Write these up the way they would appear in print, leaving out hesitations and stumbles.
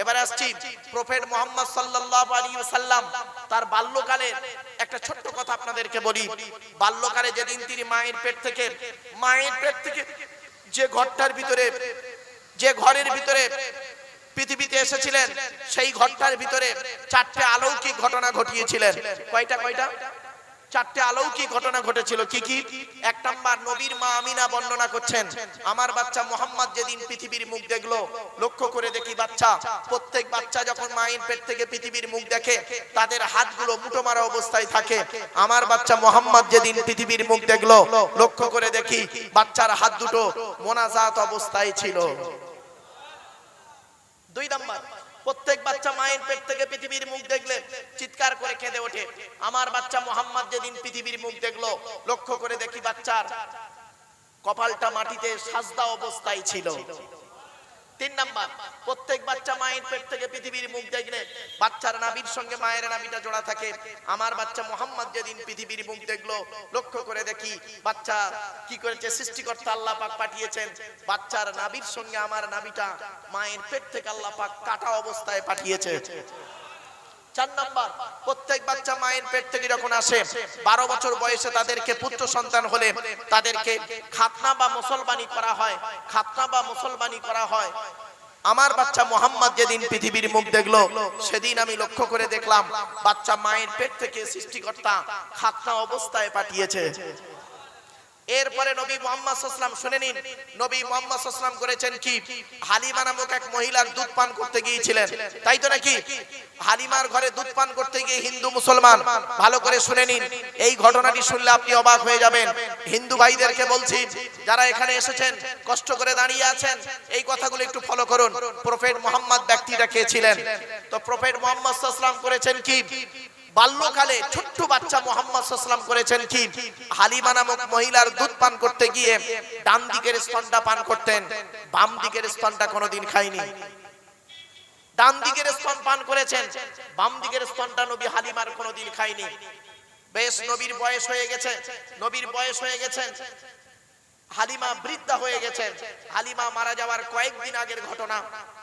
এবারে আসছি প্রফেট মুহাম্মদ সাল্লাল্লাহু আলাইহি ওয়াসাল্লাম তার বাল্যকালে একটা ছোট্ট কথা আপনাদেরকে বলি। বাল্যকালে যেদিন তিনি মায়ের পেট থেকে যে ঘরটার ভিতরে যে ঘরের ভিতরে পৃথিবীতে এসেছিলেন সেই ঘরটার ভিতরে চারটি অলৌকিক ঘটনা ঘটিয়েছিলেন। কয়টা? চারটি অলৌকিক ঘটনা ঘটেছিল। কি কি? এক নাম্বার, নবীর মা আমিনা বর্ণনা করছেন, আমার বাচ্চা মুহাম্মদ যেদিন পৃথিবীর মুখ দেখলো, লক্ষ্য করে দেখি প্রত্যেক বাচ্চা যখন মায়ের পেট থেকে পৃথিবীর মুখ দেখে তাদের হাতগুলো মুঠো মারা অবস্থায় থাকে। আমার বাচ্চা মুহাম্মদ যেদিন পৃথিবীর মুখ দেখলো, লক্ষ্য করে দেখি বাচ্চার হাত দুটো মোনাজাত অবস্থায় ছিল। দুই নাম্বার, প্রত্যেক বাচ্চা মায়ের পেট থেকে পৃথিবীর মুখ দেখলে চিৎকার করে কেঁদে ওঠে। আমার বাচ্চা মুহাম্মদ যেদিন পৃথিবীর মুখ দেখলো, লক্ষ্য করে দেখি বাচ্চার কপালটা মাটিতে সাজদা অবস্থায় ছিল। তিন নাম্বার, প্রত্যেক বাচ্চা মায়ের পেট থেকে পৃথিবীর মুখ দেখলে বাচ্চার নাভির সঙ্গে মায়ের নাভিটা জোড়া থাকে। আমার বাচ্চা মুহাম্মদ যেদিন পৃথিবীর মুখ দেখলো, লক্ষ্য করে দেখি বাচ্চা কি করেছে, সৃষ্টিকর্তা আল্লাহ পাক পাঠিয়েছেন বাচ্চার নাভির সঙ্গে আমার নাভিটা মায়ের পেট থেকে আল্লাহ পাক কাটা অবস্থায় পাঠিয়েছে। চার নাম্বার, প্রত্যেক বাচ্চা মায়ের পেট থেকে যখন আসে 12 বছর বয়সে তাদেরকে পুত্র সন্তান হলে তাদেরকে খাতনা বা মুসলমানি করা হয়। আমার বাচ্চা মুহাম্মদ যেদিন পৃথিবীর মুখ দেখলো, সেদিন আমি লক্ষ্য করে দেখলাম বাচ্চা মায়ের পেট থেকে সৃষ্টিকর্তা খাতনা অবস্থায় পাঠিয়েছে। এরপরে নবী মুহাম্মদ সাল্লাল্লাহু আলাইহি ওয়াসাল্লাম, শুনে নিন, নবী মুহাম্মদ সাল্লাল্লাহু আলাইহি ওয়াসাল্লাম করেছেন কি, হালিমা নামক এক মহিলার দুধ পান করতে গিয়েছিলেন, তাই তো নাকি? হালিমার ঘরে দুধ পান করতে গিয়ে হিন্দু মুসলমান, ভালো করে শুনে নিন, এই ঘটনাটি শুনলে আপনি অবাক হয়ে যাবেন। হিন্দু ভাইদেরকে বলছি, যারা এখানে এসেছেন কষ্ট করে দাঁড়িয়ে আছেন, এই কথাগুলো একটু ফলো করুন। প্রফেট মুহাম্মদ ব্যক্তিটা কে ছিলেন? তো প্রফেট মুহাম্মদ সাল্লাল্লাহু আলাইহি ওয়াসাল্লাম করেছেন কি, বাল্যকালে ছোট্ট বাচ্চা মুহাম্মদ সাল্লাল্লাহু আলাইহি ওয়াসাল্লাম করেছেন কি, হালিমা নামক মহিলার দুধ পান করতে গিয়ে ডান দিকের স্তনটা পান করতেন, বাম দিকের স্তনটা কোনোদিন খায়নি। ডান দিকের স্তন পান করেছেন, বাম দিকের স্তনটা নবী হালিমার কোনোদিন খায়নি। বেশ, নবীর বয়স হয়ে গেছে, হালিমা বৃদ্ধা হয়ে গেছেন। হালিমা মারা যাওয়ার কয়েকদিন আগের ঘটনা।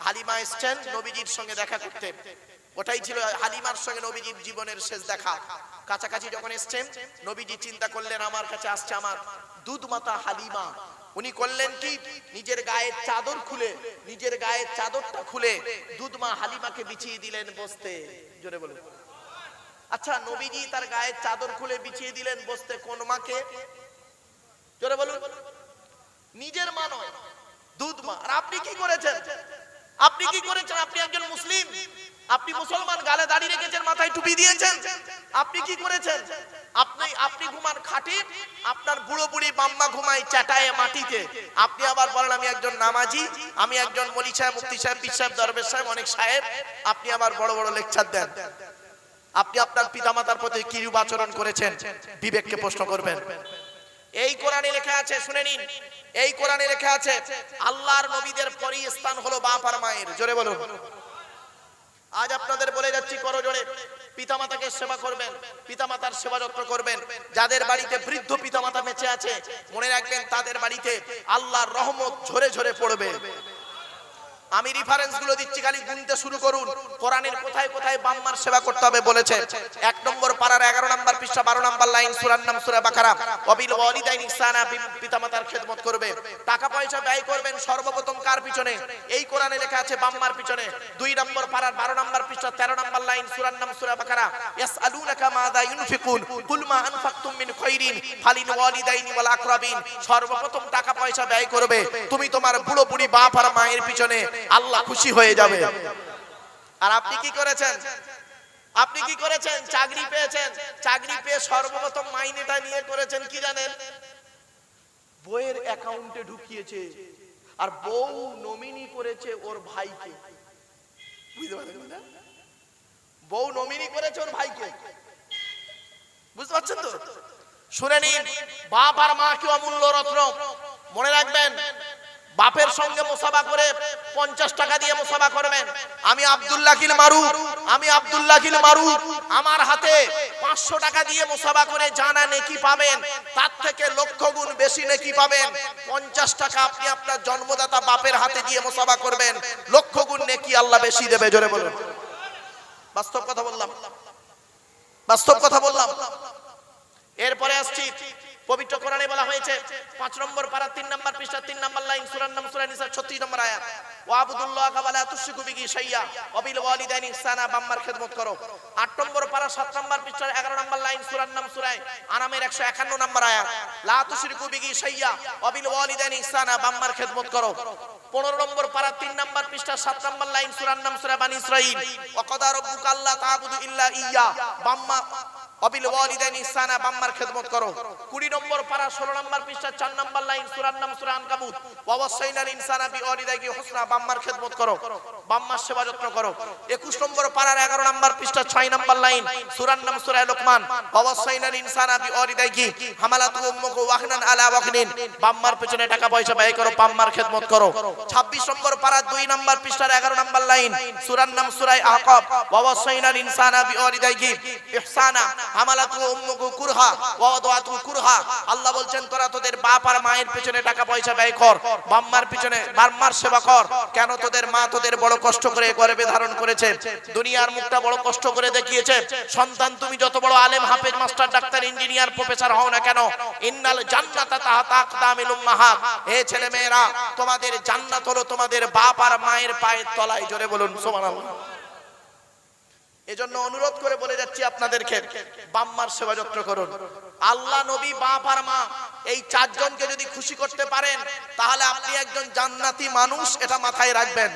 হালিমা এসেছেন নবীজির সঙ্গে দেখা করতে, ওটাই ছিল হালিমার সঙ্গে নবীজির জীবনের শেষ দেখা। কাছাকাছি যখন এসেছেন, নবীজি চিন্তা করলেন আমার কাছে আসছে আমার দুধ মাতা হালিমা। উনি করলেন কি, নিজের গায়ের চাদরটা খুলে দুধ মা হালিমাকে বিছিয়ে দিলেন বসতে। জোরে বলুন। আচ্ছা, নবীজি তার গায়ের চাদর খুলে বিছিয়ে দিলেন বসতে কোন মাকে? জোরে বলুন। নিজের মা নয়, দুধ মা। আর আপনি কি করেছেন? আপনি একজন মুসলিম, আপনি মুসলমান, গালে দাড়ি রেখেছেন, মাথায় টুপি দিয়েছেন। আপনি কি করেছেন? আপনি ঘুমান খাটে, আপনার বুড়ো বুড়ি বাম্মা ঘুমায় চাটায়ে মাটিতে। আপনি আবার বলেন আমি একজন নামাজি, আমি একজন মলি সাহেব, মুফতি সাহেব, পীর সাহেব, দরবেশ সাহেব, অনেক সাহেব। আপনি আবার বড় বড় লেকচার দেন। আপনি আপনার পিতামাতার প্রতি কিরূপ আচরণ করেছেন, বিবেককে প্রশ্ন করবেন। এই কোরআনে লেখা আছে, শুনে নিন, এই কোরআনে লেখা আছে আল্লাহর নবীদের পরই স্থান হলো বাপ আর মায়ের। জোরে বলুন। আজ আপনাদের বলে যাচ্ছি করজোড়ে, পিতামাতাকে সেবা করবেন, পিতামাতার সেবা যত্ন করবেন। যাদের বাড়িতে বৃদ্ধ পিতামাতা বেঁচে আছে, মনে রাখবেন তাদের বাড়িতে আল্লাহর রহমত ঝরে ঝরে পড়বে। আমি রেফারেন্স গুলো দিচ্ছি, খালি গুনতে শুরু করুন। কোরআনের কোথায় কোথায় বাম্মার সেবা করতে হবে বলেছে। 1 নম্বর পারার 11 নম্বর পৃষ্ঠা 12 নম্বর লাইন, সূরার নাম সূরা বাকারা। ওয়াবিল ওয়ালিদাইনি ইহসানা, পিতামাতার খেদমত করবে। টাকা পয়সা ব্যয় করবেন সর্বপ্রথম কার পিছনে? এই কোরআনে লেখা আছে বাম্মার পিছনে। 2 নম্বর পারার 12 নম্বর পৃষ্ঠা 13 নম্বর লাইন, সূরার নাম সূরা বাকারা। ইয়াসআলুনাকা মাযা ইউনফিকুন কুল মা আনফাকতুম মিন খায়রিন ফালিল ওয়ালিদাইনি ওয়াল আকরাবিন। সর্বপ্রথম টাকা পয়সা ব্যয় করবে তুমি তোমার বুড়ো বুড়ি বাপ আর মায়ের পিছনে, আল্লাহ খুশি হয়ে যাবে। আর আপনি কি করেছেন? চাকরি পেয়েছেন, চাকরি পেয়ে সর্বপ্রথম মাইনেটা নিয়ে করেছেন কি জানেন? বউয়ের অ্যাকাউন্টে ঢুকিয়েছে, আর বউ নমিনি করেছে ওর ভাইকে। বুঝতে পারছেন না? বউ নমিনি করেছে ওর ভাইকে, বুঝতে পারছেন তো? শুনে নিন, বাপ আর মা কি অমূল্য রত্ন। মনে রাখবেন, বাপের সঙ্গে মুসাফা করে 50 টাকা দিয়ে মুসাফা করবেন। আমি আব্দুল্লাহ কিল মারুফ, আমার হাতে 500 টাকা দিয়ে মুসাফা করে জানা নেকি পাবেন, তার থেকে লক্ষ গুণ বেশি নেকি পাবেন। 50 টাকা আপনি আপনার জন্মদাতা বাপের হাতে দিয়ে মুসাফা করবেন, লক্ষ গুণ নেকি আল্লাহ বেশি দেবে। জোরে বলুন। বাস্তব কথা বললাম, বাস্তব কথা বললাম। এরপরে আসছি, পবিত্র কোরআনে বলা হয়েছে 5 নম্বর পারা 3 নম্বর পৃষ্ঠা 3 নম্বর লাইন, সূরার নাম সূরা নিসা 36 নম্বর আয়াত, ওয়া আবুদুল্লাহ ওয়া লা তুশরিকু বিহি শাইয়্যা ওয়া বিল ওয়ালিদাইনি ইহসানা, বাম্মার খেদমত করো। 8 নম্বর পারা 7 নম্বর পৃষ্ঠার 11 নম্বর লাইন, সূরার নাম সূরা আনামের 151 নম্বর আয়াত, লা তুশরিকু বিহি শাইয়্যা ওয়া বিল ওয়ালিদাইনি ইহসানা, বাম্মার খেদমত করো। 15 নম্বর পারা 3 নম্বর পৃষ্ঠা 7 নম্বর লাইন, সূরার নাম সূরা বানি ইসরাঈল, ওয়া ক্বাদা রাব্বুকা আল্লা তা'বুদু ইল্লা ইয়্যা, বাম্মা অবিল ওয়ালিদাইনি ইহসানা, বাম্মার খেদমত করো। 20 নম্বর পারা 16 নম্বর পৃষ্ঠা 4 নম্বর লাইন, সূরার নাম সূরা আনকাবুত, ওয়া ওয়াসাইনাল ইনসানা বিওয়ালিদাইহি হুসনা, বাম্মার খেদমত করো, বাম্মার সেবা যত্ন করো। 21 নম্বর পারার 11 নম্বর পৃষ্ঠা 6 নম্বর লাইন, সূরার নাম সূরা লোকমান, ওয়া ওয়াসাইনাল ইনসানা বিওয়ালিদাইহি হামালাতু উম্মুহু ওয়াহনান আলা ওয়াহনিন, বাম্মার পেছনে টাকা পয়সা ব্যয় করো, বাম্মার খেদমত করো। 26 নম্বর পারা 2 নম্বর পৃষ্ঠার 11 নম্বর লাইন, সূরার নাম সূরা আহকাব, ওয়া ওয়াসাইনাল ইনসানা বিওয়ালিদাইহি ইহসানা হামালাতু উম্মুহু কুরহা ওয়া ওয়াদাতু কুরহা। আল্লাহ বলছেন তোরা তোদের বাপ আর মায়ের পেছনে টাকা পয়সা ব্যয় কর, বাম্মার পেছনে বাম্মার সেবা কর। কেন? তোদের মা তোদের বড় কষ্ট করে গর্ভে ধারণ করেছে, দুনিয়ার মুখটা বড় কষ্ট করে দেখিয়েছে। সন্তান তুমি যত বড় আলেম, হাফেজ, মাস্টার, ডাক্তার, ইঞ্জিনিয়ার, প্রফেসর হও না কেন, ইন্নাল জান্নাতা তাহতা আকদামিল উম্মাহাত, হে ছেলে মেয়েরা তোমাদের জান্নাত হলো তোমাদের বাপ আর মায়ের পায়ের তলায়। জোরে বলুন সুবহানাল্লাহ। এজন্য অনুরোধ করে বলে যাচ্ছি আপনাদেরকে, বাম্মার সেবা যত্ন করুন। আল্লাহ, নবী, বাপ আর মা, এই 4 জনকে যদি খুশি করতে পারেন তাহলে আপনি একজন জান্নাতি মানুষ, এটা মাথায় রাখবেন।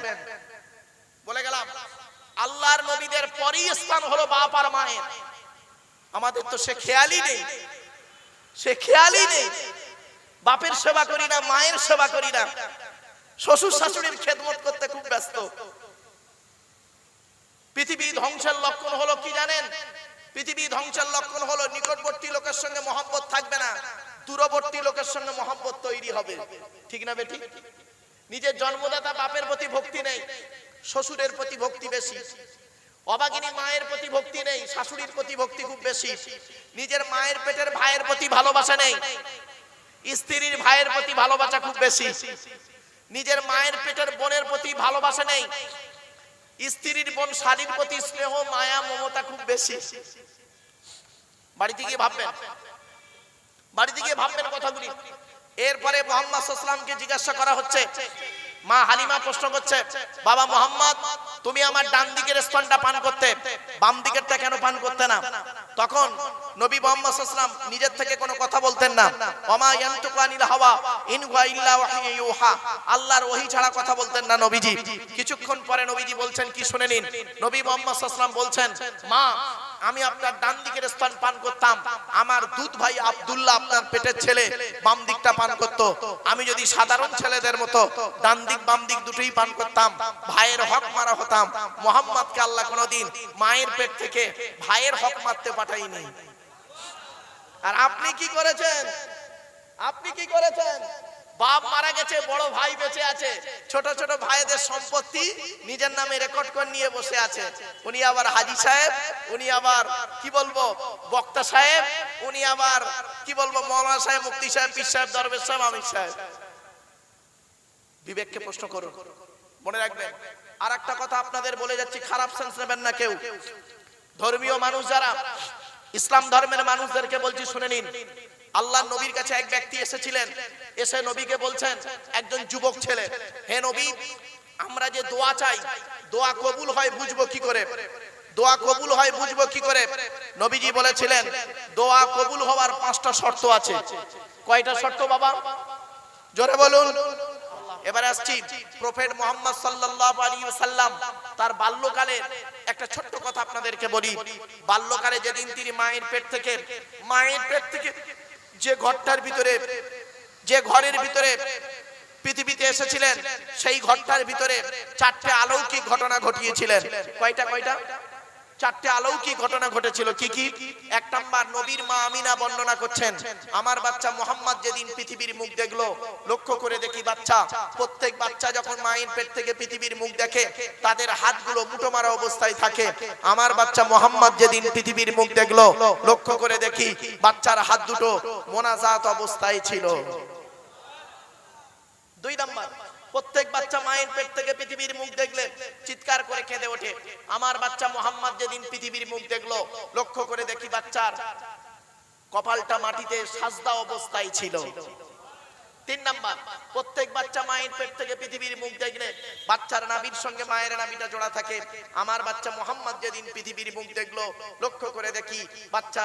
বলে গেলাম আল্লাহর নবীদের পরই স্থান হলো বাপ আর মায়ের। আমাদের তো সে খেয়ালই নেই, সে খেয়ালই নেই। বাপের সেবা করি না, মায়ের সেবা করি না, শ্বশুর শাশুড়ির খেদমত করতে খুব ব্যস্ত। পৃথিবী ধ্বংসের লক্ষণ হলো কি জানেন? পৃথিবী ধ্বংসের লক্ষণ হলো নিকটবর্তী লোকের সঙ্গে মহব্বত থাকবে না, দূরবর্তী লোকের সঙ্গে মহব্বত তৈরি হবে। ঠিক না বেঠিক? নিজের জন্মদাতা বাপের প্রতি ভক্তি নেই, শ্বশুরের প্রতি ভক্তি বেশি। অভাগিনী মায়ের প্রতি ভক্তি নেই, শাশুড়ির প্রতি ভক্তি খুব বেশি। নিজের মায়ের পেটের ভাইয়ের প্রতি ভালোবাসা নেই, স্ত্রীর ভাইয়ের প্রতি ভালোবাসা খুব বেশি। নিজের মায়ের পেটের বোনের প্রতি ভালোবাসা নেই, স্ত্রীর বোন শালীর প্রতি স্নেহ, মায়া, মমতা খুব বেশি। বাড়িতে গিয়ে ভাববেন, বাড়িতে গিয়ে ভাববেন কথাগুলি। এরপরে মুহাম্মদ সাল্লাল্লাহু আলাইহি ওয়াসাল্লামকে জিজ্ঞাসা করা হচ্ছে, মা হালিমা প্রশ্ন করছে, বাবা মুহাম্মদ তুমি আমার ডান দিকের স্তনটা পান করতে, বাম দিকেরটা কেন পান করতে না? তখন নবী মুহাম্মদ সাল্লাল্লাহু আলাইহি ওয়াসাল্লাম নিজের থেকে কোনো কথা বলতেন না। ওয়ামা ইয়ানতুকু আনিল হাওয়া ইন হুয়া ইল্লা ওয়াহয়ুন ইউহা, আল্লাহর ওহী ছাড়া কথা বলতেন না নবীজি। কিছুক্ষণ পরে নবীজি বলছেন কি শুনে নিন। নবী মুহাম্মদ সাল্লাল্লাহু আলাইহি ওয়াসাল্লাম বলছেন, মা আমি আপনার ডান দিকের স্তন পান করতাম, আমার দুধ ভাই আব্দুল্লাহ আপনার পেটের ছেলে বাম দিকটা পান করত। আমি যদি সাধারণ ছেলেদের মতো ডান দিক বাম দিক দুটোই পান করতাম, ভাইয়ের হক মারা হতাম। মুহাম্মদকে আল্লাহ কোনোদিন মায়ের পেট থেকে ভাইয়ের হক মারতে পাঠায়নি। আর আপনি কি করেছেন? আপনি কি করেছেন? বাপ মারা গেছে, বড় ভাই বেঁচে আছে, ছোট ছোট ভাইদের সম্পত্তি নিজের নামে রেকর্ড করে নিয়ে বসে আছে। উনি আবার হাজী সাহেব, উনি আবার কি বলবো বক্তা সাহেব, উনি আবার কি বলবো মৌলানা সাহেব, মুফতি সাহেব, পীর সাহেব, দরবেশ সাহেব, আমির সাহেব। বিবেককে প্রশ্ন করুন, মনে রাখবেন। আর একটা কথা আপনাদের বলে যাচ্ছি, খারাপ সেন্স নেবেন না কেউ। ধর্মীয় মানুষ যারা, ইসলাম ধর্মের মানুষদেরকে বলছি শুনে নিন। আল্লাহর নবীর কাছে এক ব্যক্তি এসেছিলেন, এসে নবীকে বলছেন, একজন যুবক ছেলে, হে নবী আমরা যে দোয়া চাই, দোয়া কবুল হয় বুঝবো কি করে? দোয়া কবুল হয় বুঝবো কি করে? নবীজি বলেছিলেন, দোয়া কবুল হওয়ার 5টা শর্ত আছে। কয়টা শর্ত বাবা? জোরে বলুন। এবারে আসছি প্রফেট মুহাম্মদ সাল্লাল্লাহু আলাইহি ওয়াসাল্লাম তার বাল্যকালের একটা ছোট্ট কথা আপনাদেরকে বলি। বাল্যকালে যেদিন তিনি মায়ের পেট থেকে যে ঘরটার ভিতরে, যে ঘরের ভিতরে পৃথিবীতে এসেছিলেন, সেই ঘরটার ভিতরে 4টে অলৌকিক ঘটনা ঘটিয়েছিলেন। কয়টা? চারটে অলৌকিক ঘটনা ঘটেছিল। কি কি? এক নাম্বার, নবীর মা আমিনা বর্ণনা করছেন, আমার বাচ্চা মোহাম্মদ যেদিন পৃথিবীর মুখ দেখলো, লক্ষ্য করে দেখি বাচ্চা, প্রত্যেক বাচ্চা যখন মায়ের পেট থেকে পৃথিবীর মুখ দেখে তাদের হাতগুলো মুঠো মারা অবস্থায় থাকে। আমার বাচ্চা মোহাম্মদ যেদিন পৃথিবীর মুখ দেখলো, লক্ষ্য করে দেখি বাচ্চার হাত দুটো মোনাজাত অবস্থায় ছিল। দুই নাম্বার, প্রত্যেক বাচ্চা মায়ের পেট থেকে পৃথিবীর মুখ দেখলে চিৎকার করে কেঁদে ওঠে। আমার বাচ্চা মোহাম্মদ যেদিন পৃথিবীর মুখ দেখলো, লক্ষ্য করে দেখি বাচ্চার কপালটা মাটিতে সাজদা অবস্থায় ছিল। তিন নাম্বার, প্রত্যেক বাচ্চা মায়ের পেট থেকে পৃথিবীর মুখ দেখলে বাচ্চার নাভির সঙ্গে মায়ের নাভিটা জোড়া থাকে। আমার বাচ্চা মোহাম্মদ যেদিন পৃথিবীর মুখ দেখলো, লক্ষ্য করে দেখি বাচ্চা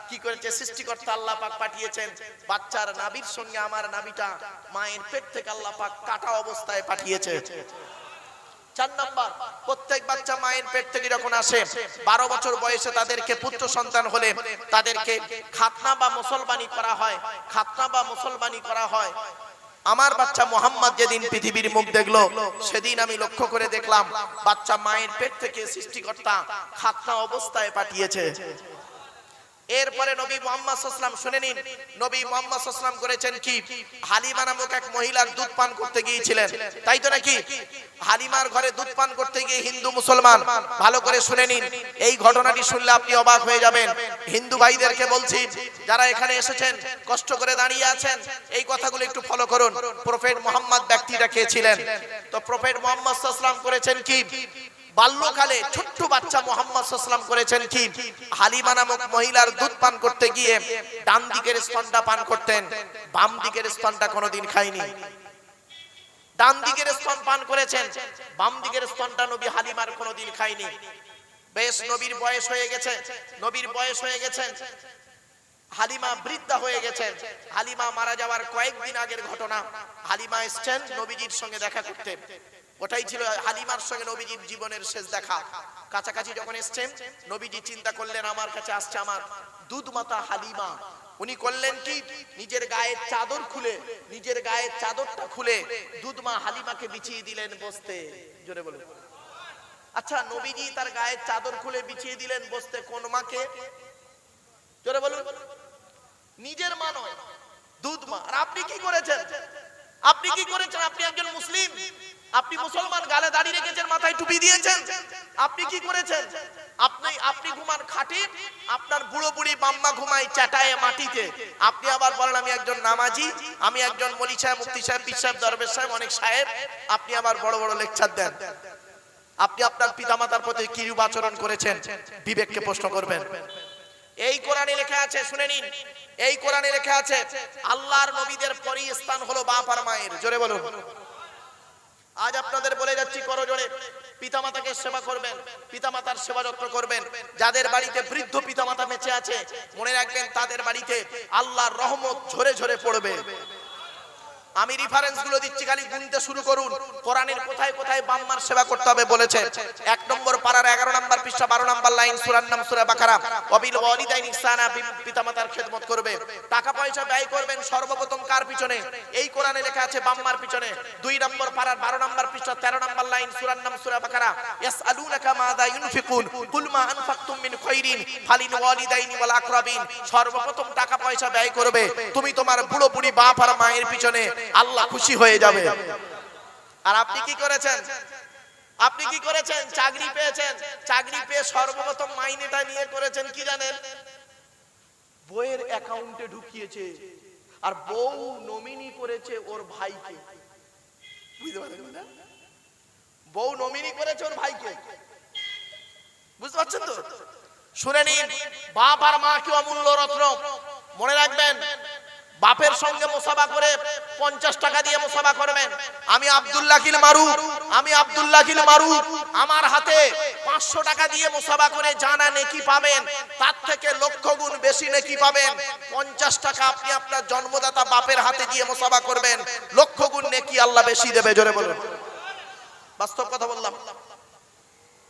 কি করেছে, সৃষ্টিকর্তা আল্লাহ পাক পাঠিয়েছেন বাচ্চার নাভির সঙ্গে আমার নাভিটা মায়ের পেট থেকে আল্লাহ পাক কাটা অবস্থায় পাঠিয়েছে। চার নাম্বার, প্রত্যেক বাচ্চা মায়ের পেট থেকে যখন আসে 12 বছর বয়সে তাদেরকে পুত্র সন্তান হলে তাদেরকে খাতনা বা মুসলমানি করা হয়। খাতনা বা মুসলমানি করা হয়। আমার বাচ্চা মোহাম্মদ যেদিন পৃথিবীর মুখ দেখলো, সেদিন আমি লক্ষ্য করে দেখলাম বাচ্চা মায়ের পেট থেকে সৃষ্টিকর্তা খাতনা অবস্থায় পাঠিয়েছে। এরপরে নবী মুহাম্মদ সাল্লাল্লাহু আলাইহি ওয়াসাল্লাম, শুনে নিন, নবী মুহাম্মদ সাল্লাল্লাহু আলাইহি ওয়াসাল্লাম করেছেন কি, হালিমা নামক এক মহিলার দুধ পান করতে গিয়েছিলেন, তাই তো নাকি? হালিমার ঘরে দুধ পান করতে গিয়ে হিন্দু মুসলমান, ভালো করে শুনে নিন, এই ঘটনাটি শুনলে আপনি অবাক হয়ে যাবেন। হিন্দু ভাইদেরকে বলছি, যারা এখানে এসেছেন কষ্ট করে দাঁড়িয়ে আছেন, এই কথাগুলো একটু ফলো করুন। প্রফেট মুহাম্মদ ব্যক্তিটা কে ছিলেন? তো প্রফেট মুহাম্মদ সাল্লাল্লাহু আলাইহি ওয়াসাল্লাম করেছেন কি, বাল্যকালে ছোট্ট বাচ্চা মোহাম্মদ সাল্লাল্লাহু আলাইহি ওয়াসাল্লাম করেছেন কি, হালিমা নামক মহিলার দুধ পান করতে গিয়ে ডান দিকের স্তনটা পান করতেন, বাম দিকের স্তনটা কোনোদিন খায়নি। ডান দিকের স্তন পান করেছেন, বাম দিকের স্তনটা নবী হালিমার কোনোদিন খায়নি। বেশ, নবীর বয়স হয়ে গেছে, নবীর বয়স হয়ে গেছে, হালিমা বৃদ্ধা হয়ে গেছেন। হালিমা মারা যাওয়ার কয়েকদিন আগের ঘটনা। হালিমা এসেছেন নবীজির সঙ্গে দেখা করতে, ওটাই ছিল হালিমার সঙ্গে নবীজির জীবনের শেষ দেখা। কাছাকাছি যখন এসেছেন, নবীজি চিন্তা করলেন আমার কাছে আসছে আমার দুধ মাতা হালিমা। উনি করলেন কি, নিজের গায়ের চাদর খুলে, নিজের গায়ের চাদরটা খুলে দুধ মা হালিমাকে বিছিয়ে দিলেন বসতে। জোরে বলুন। আচ্ছা, নবীজি তার গায়ের চাদর খুলে বিছিয়ে দিলেন বসতে কোন মাকে? জোরে বলুন। নিজের মা নয়, দুধ মা। আর আপনি কি করেছেন? আপনি কি করেছেন? আপনি একজন মুসলিম, আপনি মুসলমান, গালে দাড়ি রেখেছেন, মাথায় টুপি দিয়েছেন। আপনি কি করেছেন? আপনি ঘুমান খাটে, আপনার বুড়ো বুড়ি বাম্মা ঘুমায় চাটায়ে মাটিতে। আপনি আবার বলেন আমি একজন নামাজি, আমি একজন মলি সাহেব, মুফতি সাহেব, পীর সাহেব, দরবেশ সাহেব, অনেক সাহেব। আপনি আবার বড় বড় লেকচার দেন। আপনি আপনার পিতামাতার প্রতি কিরূপ আচরণ করেছেন, বিবেককে প্রশ্ন করবেন। এই কোরআনে লেখা আছে, শুনে নিন, এই কোরআনে লেখা আছে আল্লাহর নবীদের পরই স্থান হলো বাপ আর মায়ের। জোরে বলুন। আজ আপনাদের বলে যাচ্ছি করো জোরে, পিতামাতাকে সেবা করবেন, পিতামাতার সেবা যত্ন করবেন। যাদের বাড়িতে বৃদ্ধ পিতামাতা বেঁচে আছে, মনে রাখবেন তাদের বাড়িতে আল্লাহর রহমত ঝরে ঝরে পড়বে। আমি রেফারেন্স গুলো দিচ্ছি, খালি গুনতে শুরু করুন। কোরআনের কোথায় কোথায় বাম্মার সেবা করতে হবে বলেছে। 1 নম্বর পারার 11 নম্বর পৃষ্ঠা 12 নম্বর লাইন, সূরার নাম সূরা বাকারা। ওয়াবিল ওয়ালিদাইনি ইহসানা, পিতামাতার খেদমত করবে। টাকা পয়সা ব্যয় করবেন সর্বপ্রথম কার পিছনে? এই কোরআনে লেখা আছে বাম্মার পিছনে। 2 নম্বর পারার 12 নম্বর পৃষ্ঠা 13 নম্বর লাইন, সূরার নাম সূরা বাকারা। ইয়াসআলুনাকা মাযা ইউনফিকুন কুল মা আনফাকতুম মিন খায়রিন ফালিল ওয়ালিদাইনি ওয়াল আকরাবিন। সর্বপ্রথম টাকা পয়সা ব্যয় করবে তুমি তোমার বুড়ো বুড়ি বাপ আর মায়ের পিছনে, আল্লাহ খুশি হয়ে যাবে। আর আপনি কি করেছেন? আপনি কি করেছেন? চাকরি পেয়েছেন, চাকরি পেয়ে সর্বপ্রথম মাইনেটা নিয়ে করেছেন কি জানেন? বউয়ের অ্যাকাউন্টে ঢুকিয়েছে, আর বউ নমিনি করেছে ওর ভাইকে। বুঝতে পারছেন না? বউ নমিনি করেছে ওর ভাইকে। বুঝতে পারছেন তো? শুনে নিন, বাপ আর মা কি অমূল্য রত্ন। মনে রাখবেন, বাপের সঙ্গে মুসাফা করে 50 টাকা দিয়ে মুসাফা করবেন। আমি আব্দুল্লাহিল মারুফ, আমি আব্দুল্লাহিল মারুফ, আমার হাতে 500 টাকা দিয়ে মুসাফা করে জানা নেকি পাবেন, তার থেকে লক্ষ গুণ বেশি নেকি পাবেন। 50 টাকা আপনি আপনার জন্মদাতা বাপের হাতে দিয়ে মুসাফা করবেন, লক্ষ গুণ নেকি আল্লাহ বেশি দেবে। জোরে বলুন। বাস্তব কথা বললাম,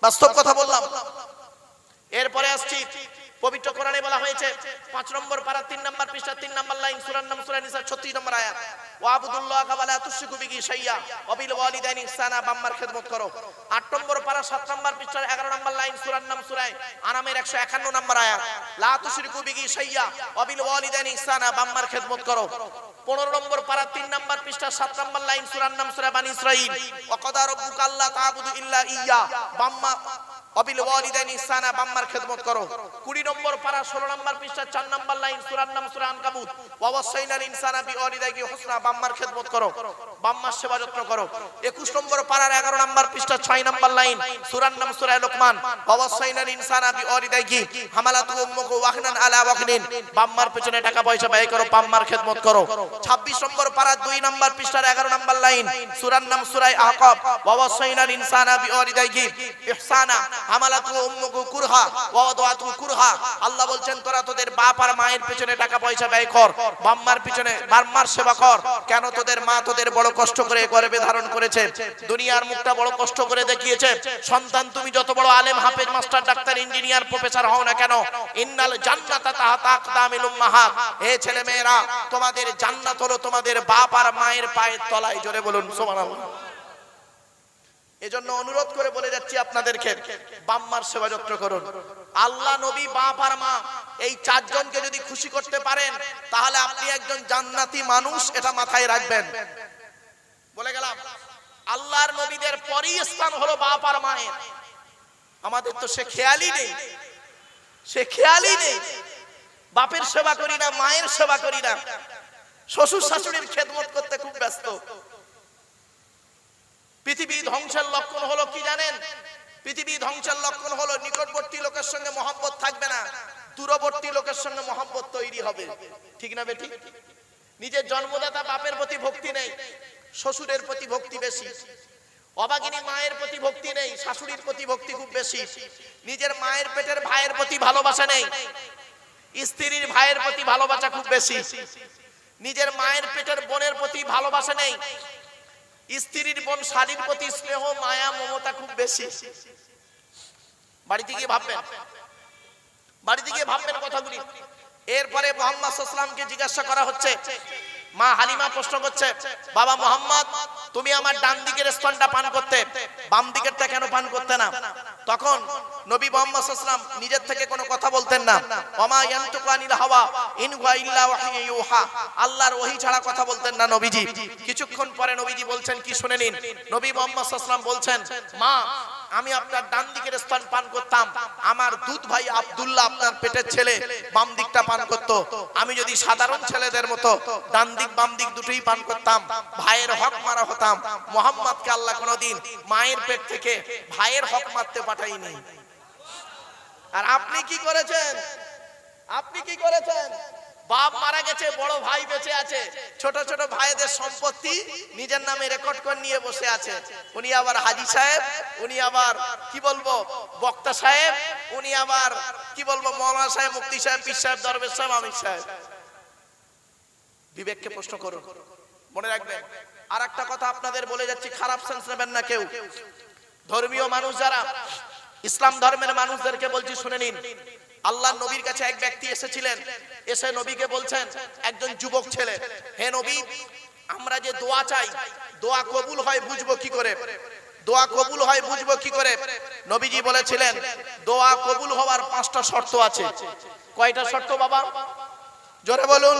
বাস্তব কথা বললাম। এরপরে আসছি পবিত্র কোরআনে বলা হয়েছে 5 নম্বর পারা 3 নম্বর পৃষ্ঠা 3 নম্বর লাইন সূরার নাম সূরা নিসা 36 নম্বর আয়াত, ওয়া আবুদুল্লাহ ওয়া লা তুশরিকু বিহি শাইয়্যা ওয়া বিল ওয়ালিদাইনি ইহসানা, বাম্মার খেদমত করো। 8 নম্বর পারা 7 নম্বর পৃষ্ঠার 11 নম্বর লাইন সূরার নাম সূরা আনামের 151 নম্বর আয়াত, লা তুশরিকু বিহি শাইয়্যা ওয়া বিল ওয়ালিদাইনি ইহসানা, বাম্মার খেদমত করো। 15 নম্বর পারা 3 নম্বর পৃষ্ঠা 7 নম্বর লাইন সূরার নাম সূরা বানি ইসরাঈল, ওয়া ক্বাদা রাব্বুকা আল্লা তা'বুদু ইল্লা ইয়্যা, বাম্মা অবিল ওয়ালিদাইনি ইহসানা, বাম্মার খেদমত করো। 20 নম্বর পারা 16 নম্বর পৃষ্ঠা 4 নম্বর লাইন সূরার নাম সূরা আনকাবুত, ওয়া ওয়াসাইনাল ইনসানা বিওয়ালিদাইহি হুসনা, বাম্মার খেদমত করো, বাম্মার সেবা যত্ন করো। 21 নম্বর পারার 11 নম্বর পৃষ্ঠা 6 নম্বর লাইন সূরার নাম সূরা লোকমান, ওয়া ওয়াসাইনাল ইনসানা বিওয়ালিদাইহি হামালাতু উম্মুহু ওয়াহনান আলা ওয়াহনিন, বাম্মার পেছনে টাকা পয়সা ব্যয় করো, বাম্মার খেদমত করো। 26 নম্বর পারা 2 নম্বর পৃষ্ঠার 11 নম্বর লাইন সূরার নাম সূরা আহকাব, ওয়া ওয়াসাইনাল ইনসানা বিওয়ালিদাইহি ইহসানা হামালাতু উম্মুহু কুরহা ওয়া ওয়াদাতু কুরহা। আল্লাহ বলছেন তোরা তোদের বাপ আর মায়ের পেছনে টাকা পয়সা ব্যয় কর, বাম্মার পেছনে বাম্মার সেবা কর। কেন? তোদের মা তোদের বড় কষ্ট করে গর্ভে ধারণ করেছে, দুনিয়ার মুখটা বড় কষ্ট করে দেখিয়েছে। সন্তান তুমি যত বড় আলেম, হাফেজ, মাস্টার, ডাক্তার, ইঞ্জিনিয়ার, প্রফেসর হও না কেন, ইন্নাল জান্নাতা তাহতা আকদামিল উম্মাহাত, হে ছেলে মেয়েরা তোমাদের জান্নাত হলো তোমাদের বাপ আর মায়ের পায়ের তলায়। জোরে বলুন সুবহানাল্লাহ। এজন্য অনুরোধ করে বলে যাচ্ছি আপনাদেরকে, বাম্মার সেবা যত্ন করুন। আল্লাহ, নবী, বাপ আর মা এই চারজনকে যদি খুশি করতে পারেন তাহলে আপনি একজন জান্নাতি মানুষ, এটা মাথায় রাখবেন। বলে গেলাম আল্লাহর নবীদের পরই স্থান হলো বাপ আর মায়ের। আমাদের তো সে খেয়ালই নেই, সে খেয়ালই নেই। বাপের সেবা করি না, মায়ের সেবা করি না, শ্বশুর শাশুড়ির খেদমত করতে খুব ব্যস্ত। পৃথিবী ধ্বংসের লক্ষণ হলো কি জানেন? পৃথিবী ধ্বংসের লক্ষণ হলো নিকটবর্তী লোকের সঙ্গে মহব্বত থাকবে না, দূরবর্তী লোকের সঙ্গে মহব্বত তৈরি হবে। ঠিক না বেটি? নিজের জন্মদাতা বাপের প্রতি ভক্তি নেই, শ্বশুরের প্রতি ভক্তি বেশি। অভাগিনী মায়ের প্রতি ভক্তি নেই, শাশুড়ির প্রতি ভক্তি খুব বেশি। নিজের মায়ের পেটের ভাইয়ের প্রতি ভালোবাসা নেই, স্ত্রীর ভাইয়ের প্রতি ভালোবাসা খুব বেশি। নিজের মায়ের পেটের বোনের প্রতি ভালোবাসা নেই, স্ত্রীর বোন শালীর প্রতি স্নেহ, মায়া, মমতা খুব বেশি। বাড়িতে গিয়ে ভাববেন, বাড়িতে গিয়ে ভাববেন কথাগুলি। এরপরে মুহাম্মদ সাল্লাল্লাহু আলাইহি ওয়াসাল্লামকে জিজ্ঞাসা করা হচ্ছে, মা হালিমা প্রশ্ন করছে, বাবা মুহাম্মদ তুমি আমার ডান দিকের স্তনটা পান করতে, বাম দিকেরটা কেন পান করতে না? তখন নবী মুহাম্মদ সাল্লাল্লাহু আলাইহি ওয়াসাল্লাম নিজের থেকে কোনো কথা বলতেন না। ওয়ামা ইয়ানতুকু আনিল হাওয়া ইন হুয়া ইল্লা ওয়াহয়ুন ইউহা, আল্লাহর ওহী ছাড়া কথা বলতেন না নবীজি। কিছুক্ষণ পরে নবীজি বলছেন কি শুনে নিন। নবী মুহাম্মদ সাল্লাল্লাহু আলাইহি ওয়াসাল্লাম বলছেন, মা আমি আপনার ডান দিকের স্তন পান করতাম, আমার দুধ ভাই আব্দুল্লাহ আপনার পেটের ছেলে বাম দিকটা পান করত। আমি যদি সাধারণ ছেলেদের মতো ডান দিক বাম দিক দুটোই পান করতাম, ভাইয়ের হক মারা হতাম। মুহাম্মদকে আল্লাহ কোনোদিন মায়ের পেট থেকে ভাইয়ের হক মারতে পাঠায়নি। আর আপনি কি করেছেন? আপনি কি করেছেন? বাপ মারা গেছে, বড় ভাই বেঁচে আছে, ছোট ছোট ভাইদের সম্পত্তি নিজের নামে রেকর্ড করে নিয়ে বসে আছে। উনি আবার হাজী সাহেব, উনি আবার কি বলবো বক্তা সাহেব, উনি আবার কি বলবো মৌলানা সাহেব, মুফতি সাহেব, পীর সাহেব, দরবেশ সাহেব, আমির সাহেব। বিবেককে প্রশ্ন করুন, মনে রাখবেন। আর একটা কথা আপনাদের বলে যাচ্ছি, খারাপ সেন্স নেবেন না কেউ। ধর্মীয় মানুষ যারা, ইসলাম ধর্মের মানুষদেরকে বলছি শুনে নিন। আল্লাহর নবীর কাছে এক ব্যক্তি এসেছিলেন, এসে নবীকে বলছেন, একজন যুবক ছেলে, হে নবী আমরা যে দোয়া চাই, দোয়া কবুল হয় বুঝবো কি করে? দোয়া কবুল হয় বুঝবো কি করে? নবীজি বলেছিলেন, দোয়া কবুল হওয়ার 5টা শর্ত আছে। কয়টা শর্ত বাবা? জোরে বলুন।